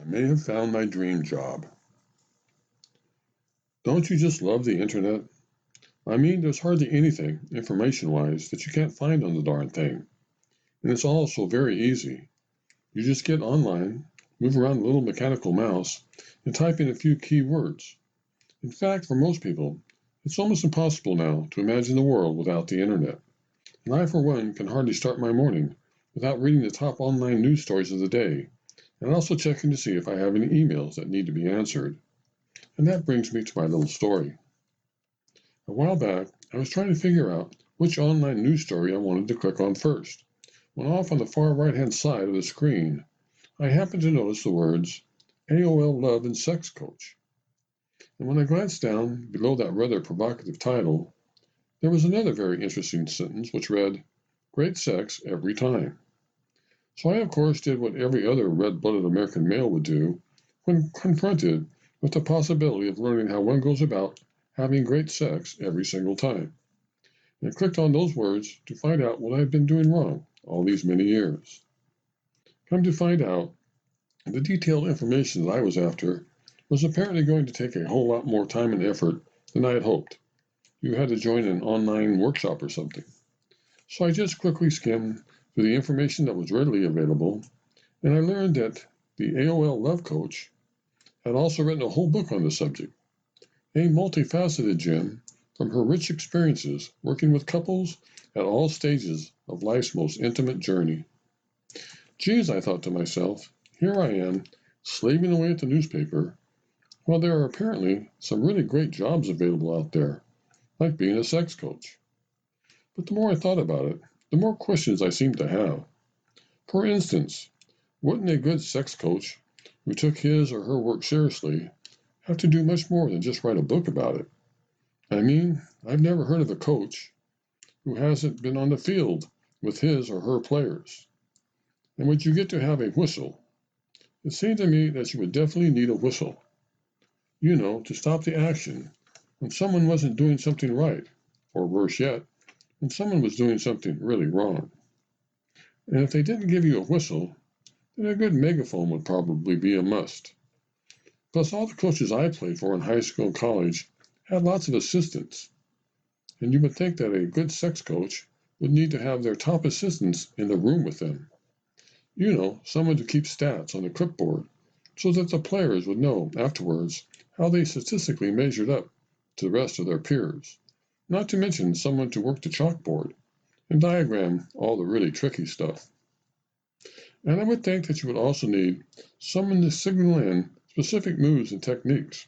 I may have found my dream job. Don't you just love the internet? I mean, there's hardly anything, information-wise, that you can't find on the darn thing. And it's all so very easy. You just get online, move around the little mechanical mouse, and type in a few key words. In fact, for most people, it's almost impossible now to imagine the world without the internet. And I, for one, can hardly start my morning without reading the top online news stories of the day, and also checking to see if I have any emails that need to be answered. And that brings me to my little story. A while back, I was trying to figure out which online news story I wanted to click on first, when off on the far right-hand side of the screen, I happened to notice the words, AOL Love and Sex Coach. And when I glanced down below that rather provocative title, there was another very interesting sentence which read, Great sex every time. So I, of course, did what every other red-blooded American male would do when confronted with the possibility of learning how one goes about having great sex every single time. And I clicked on those words to find out what I had been doing wrong all these many years. Come to find out, the detailed information that I was after was apparently going to take a whole lot more time and effort than I had hoped. You had to join an online workshop or something. So I just quickly skimmed through the information that was readily available, and I learned that the AOL Love Coach had also written a whole book on the subject, a multifaceted gem from her rich experiences working with couples at all stages of life's most intimate journey. Geez, I thought to myself, here I am, slaving away at the newspaper, while there are apparently some really great jobs available out there, like being a sex coach. But the more I thought about it, the more questions I seemed to have. For instance, wouldn't a good sex coach who took his or her work seriously have to do much more than just write a book about it? I mean, I've never heard of a coach who hasn't been on the field with his or her players. And would you get to have a whistle? It seemed to me that you would definitely need a whistle. You know, to stop the action when someone wasn't doing something right, or worse yet, when someone was doing something really wrong. And if they didn't give you a whistle, then a good megaphone would probably be a must. Plus, all the coaches I played for in high school and college had lots of assistants. And you would think that a good sex coach would need to have their top assistants in the room with them. You know, someone to keep stats on the clipboard so that the players would know afterwards how they statistically measured up to the rest of their peers. Not to mention someone to work the chalkboard and diagram all the really tricky stuff. And I would think that you would also need someone to signal in specific moves and techniques.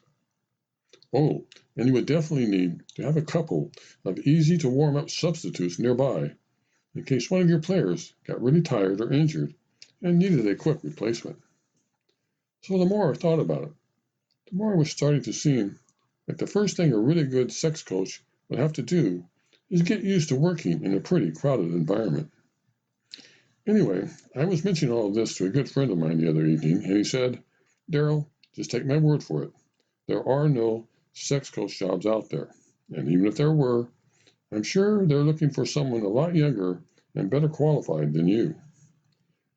Oh, and you would definitely need to have a couple of easy to warm up substitutes nearby in case one of your players got really tired or injured and needed a quick replacement. So the more I thought about it, the more I was starting to seem like the first thing a really good sex coach would have to do is get used to working in a pretty crowded environment. Anyway, I was mentioning all of this to a good friend of mine the other evening, and he said, Daryl, just take my word for it. There are no sex coach jobs out there. And even if there were, I'm sure they're looking for someone a lot younger and better qualified than you.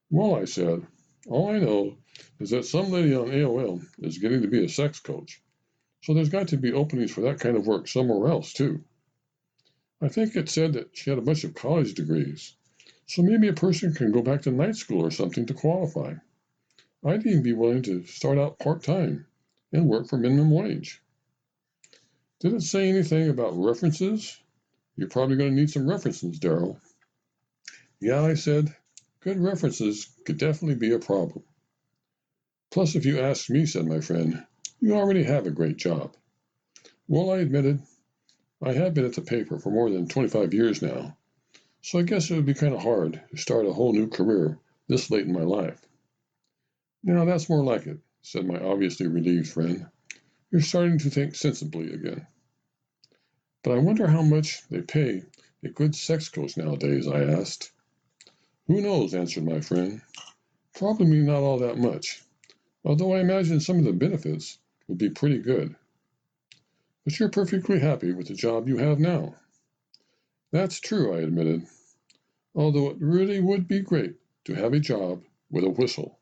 Well, I said, all I know is that some lady on AOL is getting to be a sex coach. So there's got to be openings for that kind of work somewhere else, too. I think it said that she had a bunch of college degrees. So maybe a person can go back to night school or something to qualify. I'd even be willing to start out part-time and work for minimum wage. Did it say anything about references? You're probably going to need some references, Daryl. Yeah, I said, good references could definitely be a problem. Plus, if you ask me, said my friend, you already have a great job. Well, I admitted, I have been at the paper for more than 25 years now, so I guess it would be kind of hard to start a whole new career this late in my life. Now, that's more like it, said my obviously relieved friend. You're starting to think sensibly again. But I wonder how much they pay a good sex coach nowadays, I asked. Who knows, answered my friend. Probably not all that much, although I imagine some of the benefits would be pretty good. But you're perfectly happy with the job you have now. That's true, I admitted, although it really would be great to have a job with a whistle.